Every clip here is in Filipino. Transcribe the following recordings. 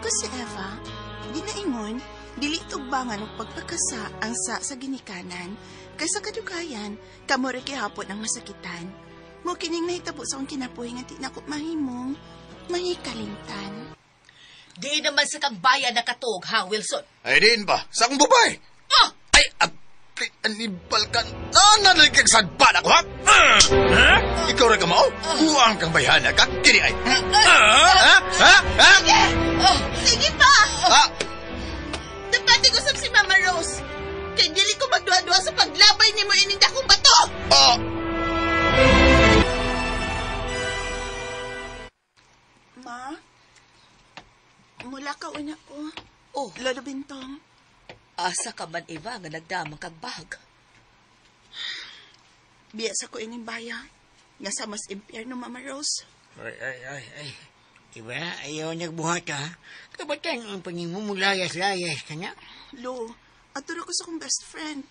Ako si Eva. Ginaingon, dili tugbangan og pagpakasa ang sa ginikanan. Kaysa kadugayan, kamo ra gihapon ang masakitan. Mo kining nahitabo sa akong kinabuhi nga di na ko mahimong mahikalimtan. Di naman sa kang bayan nakatog, ha, Wilson? Ay, din ba? Sa akong babae? Ah! Ay, anibal ka. Nanaligag sa banak ko, ha? Ikaw rin ka mo? Buang kang bayhana ka? Kini ay. Sige pa! Ha? Dapati ko sab si Mama Rose. Kay dili ko magduha-duha sa paglabay ni mo ining dakong bato. Ma? Mula ka una ko. Oh, Lolo Bintong. asa ka man, Eva, nga nagdamang kag bag. Biyasa ko ining bayan. Nga sa mas impyerno, Mama Rose. Ay. Diba, ayaw nagbuhat ka. Kabatang ang pangimumulayas-layas ka na. Lo, aturo ko sa kong best friend.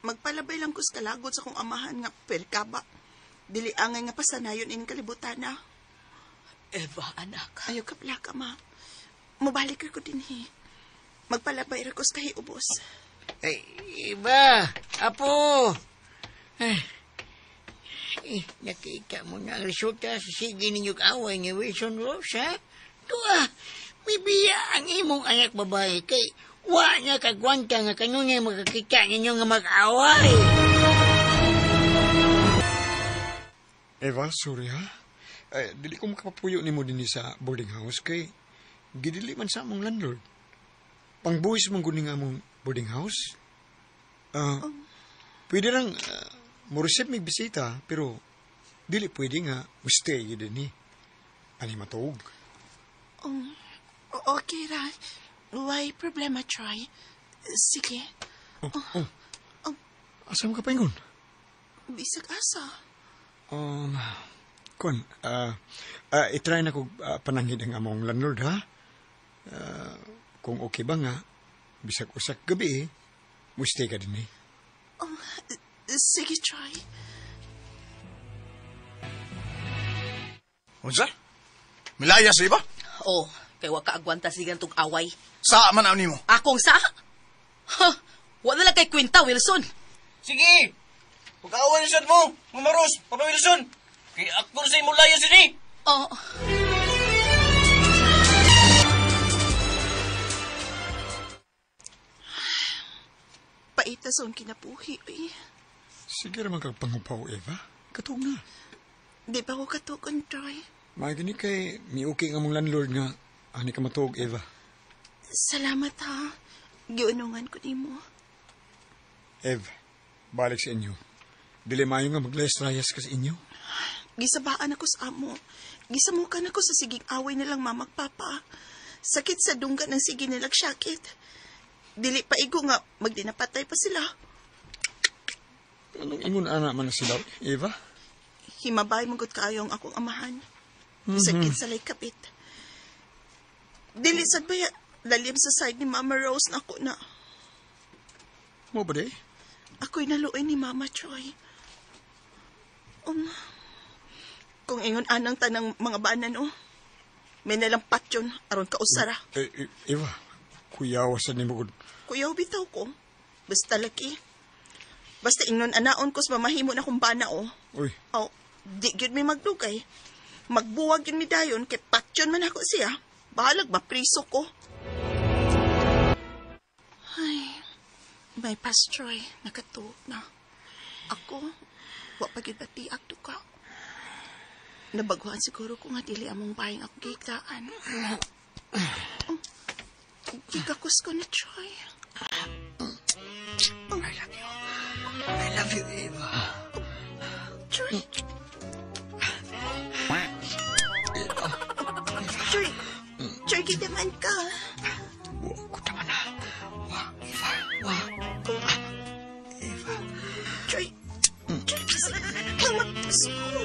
Magpalabay lang ko sa kalagot sa kong amahan nga perkaba. Dili angay nga pasanayon ining kalibutan na. Eva, anak. Ayaw ka pala ka, ma. Mabalik ko din, he. Magpalabay ra ko sa kahiubos. Ay, iba, apo. Nakita mo na ang resulta sa sige ninyong away ni Wilson Rose, ha? Tuwa, bibiya ang imong anak babae kay wa niya kagwanta nga kanunay makakita ninyo nga mag-away. Eva, sorry ha. Dili ko makapapuyo ni mo din sa boarding house kay gidili man sa among landlord. Pangbuhis mong guning among boarding house. Pwede lang mo receive mig bisita pero dili pwede nga stay yun ni. Ani matog. Okay ra. Why problema, Troy? Sige. Asa mo ka paingon? Bisag asa. Itry na ko pananghid ang among landlord, ha? Kung okay ba nga, bisag usak gabi, mo stay ka din eh. Sige, Troy. Unsa? Milaya sa iba? Oh, kay wa ka agwanta sigang tug away. Sa man ni mo? Akong sa? Ha? Wala lang kay kwenta, Wilson. Sige! Pag-aaway na mo, Mama Rose, Papa Wilson. Kaya ako sa imong layas ini. Oh. Paita sa akong kinabuhi, eh. Sige naman kang pangupaw, Eva. Katong na. Di ba ko katukon, Troy? Magani kay mi okay nga mong landlord nga ani ka matuog, Eva. Salamat, ha. Giunungan ko ni mo. Ev, balik sa inyo. Dili mayo nga maglayas-layas ka sa inyo. Gisabaan ako sa amo. Gisamukan ako sa siging away nilang mamagpapa. Sakit sa dunggan ng sige nilang syakit. Dili pa igo nga magdinapatay pa sila. Anong ingon anak man na sila, Eva? Himabay manggut kayo ang akong amahan. Sakit sa kapit. Dili sad ba lalim sa side ni Mama Rose na ako na. Mo ba de? Ako'y naluoy ni Mama Troy. Kung ingon anang tanang mga banan, may nalampat yun, aron ka usara. Eva, kuyawasan ni mo. Kuyaw bitaw ko. Basta laki. Basta ingnon anaon ko sa mamahimo na kong bana, Uy. Di yun may magdugay. Magbuwag yun mi dayon, kay patyon man ako siya. Bahalag mapriso ko. Ay, may pastroy, nakatuog na. Ako, wa pagibati akto ka. Nabaguhan siguro ko nga dili among bayang ako gitaan. Gigakus ko na, Troy. I love you, Eva. Troy. Troy, gitaman ka. Wa ko taman na. Wa. Eva. Troy, kasi mamagpas ko.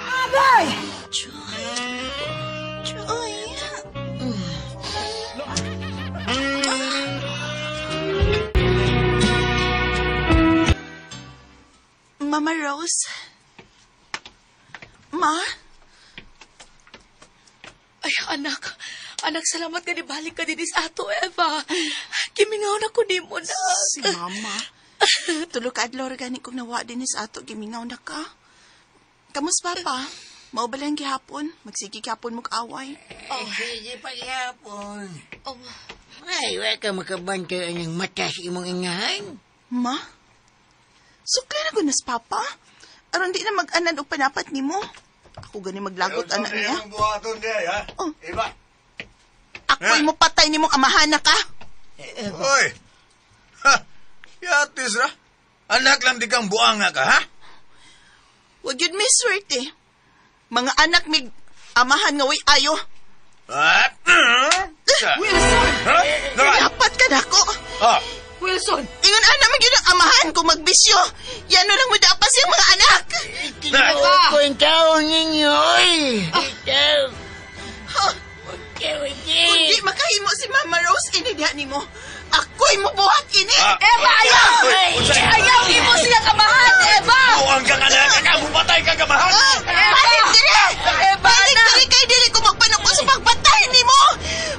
Abay! Troy. Mama Rose. Ma? Ay, anak. Anak, salamat ka di balik ka din sa ato, Eva. Kimingaw na ko di mo na. Si Mama. Tulog ka adlaw gani kong nawa din sa ato, gimingaw na ka. Kamus Papa? Mao ba lang gihapon? Magsigi gihapon mo kaaway. Sige pa gihapon. Oh, Ay, wala ka makabantay ang mata sa imong ingahan. Ma? Sukli na gunas Papa? Aron di na mag-anan o panapat ni mo. Ako gani maglagot anak niya. Ang buhaton niya, ha? Oh. Iba. Ako'y mo patay ni mong amahan na ka. Hoy! Ha! Yatis ra. Anak lang di kang buanga ka, ha? Huwag yun may swerte. Mga anak mig amahan nga way ayo. Ha? Wilson! Ha? Naman! Dapat ka dako. Oh! Wilson! Ingon anak mo yun ang amahan kung magbisyo. Yan lang mo dapas yung mga anak. Tinuod ko ang taon ninyo, oy. Ikaw. Huh. Kung di makahimo si Mama Rose, inidihan ni mo. Ako'y mubuhat ini. Eva, ayaw! Ayaw, imo siya kamahan, Eva! Buang kang anak ka, bupatay ka kamahan! Balik dire! Balik dire kay dili ko magpanako sa pagpatay ni mo.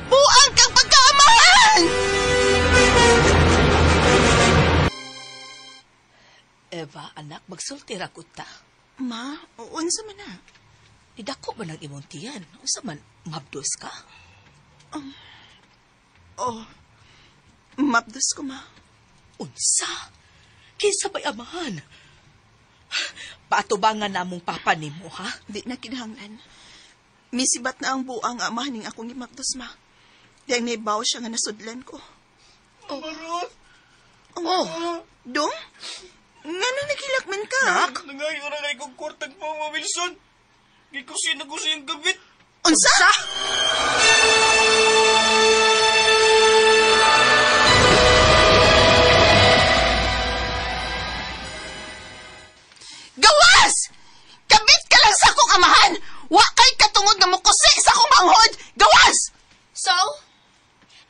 Buang kang pagkaamahan. Eva, anak, magsulti ra ko ta. Ma, unsa man na? Idako ba ng imong tiyan? Unsa man, mabdos ka? Oh, mabdos ko ma. Unsa? Kinsa ba'y amahan? Paatubangan namong papa nimo, ha? Di na kinahanglan. Misibat na ang buang amahan ning akong gimabdos ma. Diyang naibaw siya nga nasudlan ko. Oh, dong? Nga nang nakilakman ka? Nangayo na kay kong kwartag mo, Mama Wilson. Gikusin na ko sa iyong gabit. Unsa? Gawas! Kabit ka lang sa akong amahan! Wa kay katungod nga mukusi sa akong manghod! Gawas! So?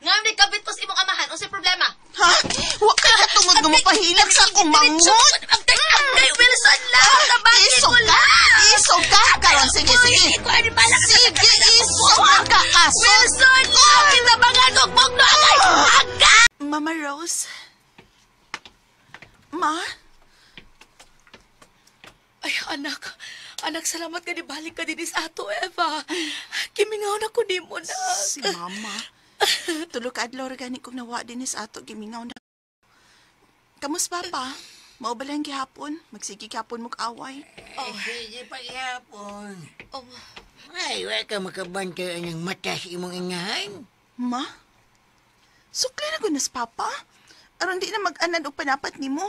Nga may kabit pa sa imong amahan. Unsay problema? Ha? Wa kay katungod nga mupahilak sa akong manghod! Agday, Wilson lang! Isog ka! Isog ka! Karon, sige, sige! Sige, isog ka, aso! Wilson lang! Kinabangan og bugno agay! Aga! Mama Rose? Ma? Ay, anak. Anak, salamat ka di balik ka din sa ato, Eva. Kimingaw na ko di mo na. Si Mama. Tulog ka adlaw gani kong nawa din sa ato, gimingaw na. Kamus Papa? Mao ba lang gihapon? Magsigi gihapon mo kaaway. Sige pa gihapon. Oh, Ay, wala ka makabantay ang mata sa imong ingahan. Ma? Sukli na gunas Papa? Aron di na mag-anan o panapat ni mo.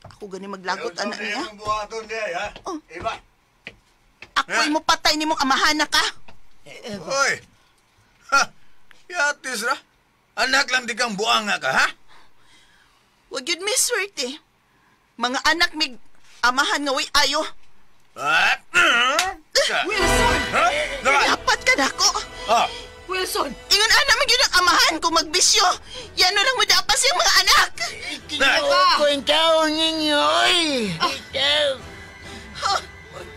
Ako gani maglagot anak niya. Ang buhaton niya, ha? Oh. Iba. Ako'y mo patay ni mong amahan na ka. Hoy! Ha! Yatis ra. Anak lang di kang buanga ka, ha? Huwag yun may swerte. Mga anak mig amahan nga way ayo. Ha? Wilson! Ha? Naman! Dapat ka dako. Oh! Wilson! Ingon anak man yun ang amahan kung magbisyo. Yan lang mo dapas yung mga anak. Tinuod ko ang taon ninyo, oy. Ikaw. Huh.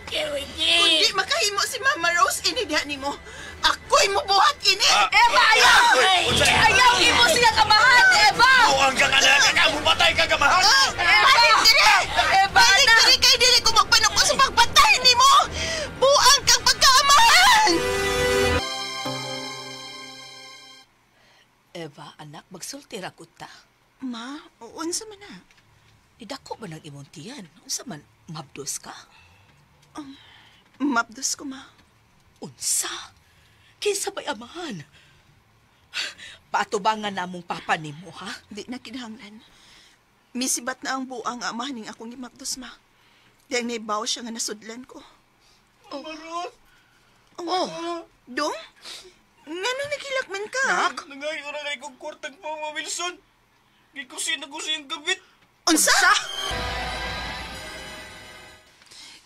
Kung di makahimo si Mama Rose, inidihan ni mo. Ako'y mubuhat ini. Eva, ayaw! Ayaw, imo siya kamahan, Eva! Buang kang anak ka, bupatay ka kamahan! Balik dire! Balik dire kay dili ko magpanako sa pagpatay ni mo. Buang kang pagkaamahan. Eva, anak, magsulti ra ko ta. Ma, unsa man na? Idako ba ng imong tiyan? Unsa man, mabdos ka? Mabdos ko, ma. Unsa? Kinsa ba'y amahan? Paatubangan namong papa nimo, ha? Di na kinahanglan. Misibat na ang buang amahan ning akong gimabdos, ma. Diyang naibaw siya nga nasudlan ko. Oh, dong? Nga nang nakilakman ka? Nangayo na kay kong kwartag mo, Mama Wilson. Gikusin na ko sa iyong gabit. Unsa?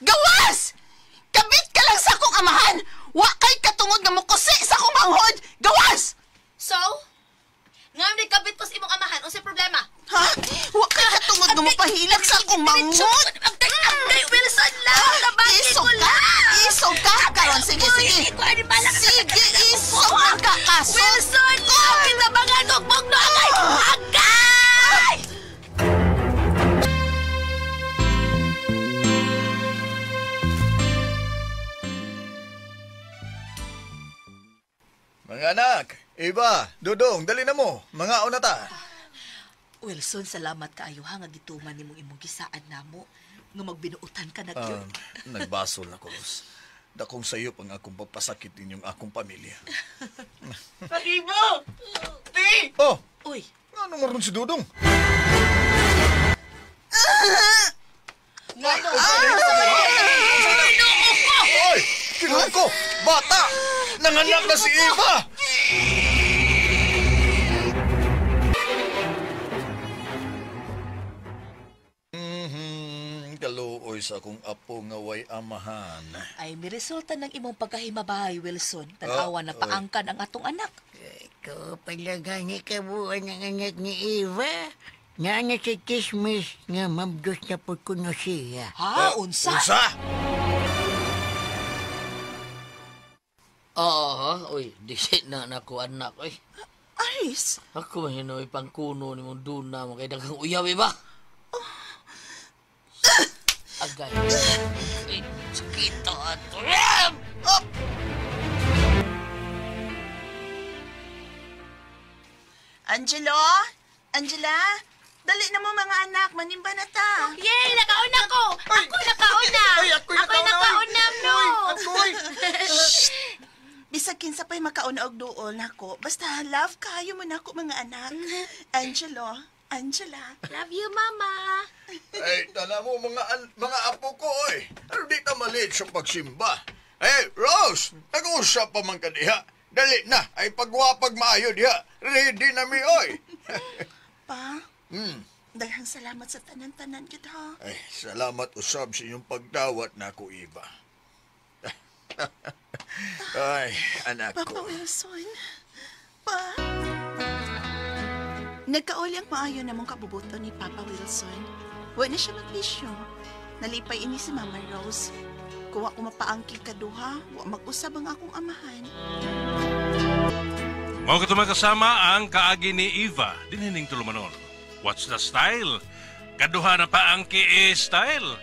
Gawas! Kabit ka lang sa akong amahan! Wa kay katungod nga mukusi sa akong manghod! Gawas! So? Nga may kabit pa sa imong amahan. Unsay problema? Ha? Wa kay katungod nga mupahilak sa akong manghod! Agday, Wilson lang! Tabangin Isog mo ka! lang! Isog ka! paso. Wilson! Kita mga nugbog na agay! Agay! Mga anak, Eva, Dudong, dali na mo. Mga una ta. Wilson, salamat kaayo ha nga gituman nimong imong gisaan namo nga magbinuutan ka na gyud. Nagbasol na ko, Ros. Dakong sayop ang akong papasakit ninyong akong pamilya. Iba! Ti! Oh, Uy, ano mo rin si Dudong? Oy! Kinuha ko! Bata! Nanganak na si Eva! Kaluoy sa akong apo nga way amahan. ay mi resulta ng imong pagkahimabahay, Wilson. Tanawa na paangkan ang atong anak. Ito pala gani kabuan ng anak ni Eva. Nga na si Chismis nga mabdos na po kuno siya. Ha, unsa? Unsa? Uy, di na nako anak, oy. Aris, Ako mahinoy pangkuno ni mong duna mo kay daghang uyaw, ba? Agay. Ay, sakit ato. Angelo? Angela? Dali na mo mga anak, manimba na ta. Yay! Nakauna ko! Ako nakauna! Ako'y nakauna, no! Bisag kinsa pa'y makauna og duol nako. Basta love kayo mo nako mga anak. Angelo, Angela. Love you, Mama! Ay, tala mo mga apo ko, oy. Ano di ta malit sa pagsimba? Hey, Rose! Nag-usap pa man ka diha. Dali na, ay pagwapag maayo diha. Ready na mi, oy. Pa, daghang salamat sa tanan-tanan gid ha. Ay, salamat usab sa inyong pagdawat na ako, Eva. Ay, anak Papa ko. Wilson. Pa. Nagkauli ang maayo namong kabubuto ni Papa Wilson. Wa na siya magbisyo. Nalipay ini si Mama Rose. Kuwa ko mapaangki kaduha, wa mag-usab ang akong amahan. Mao ka kasama ang kaagi ni Eva dinhining tulumanon. What's the style? Kaduha na pa ang style.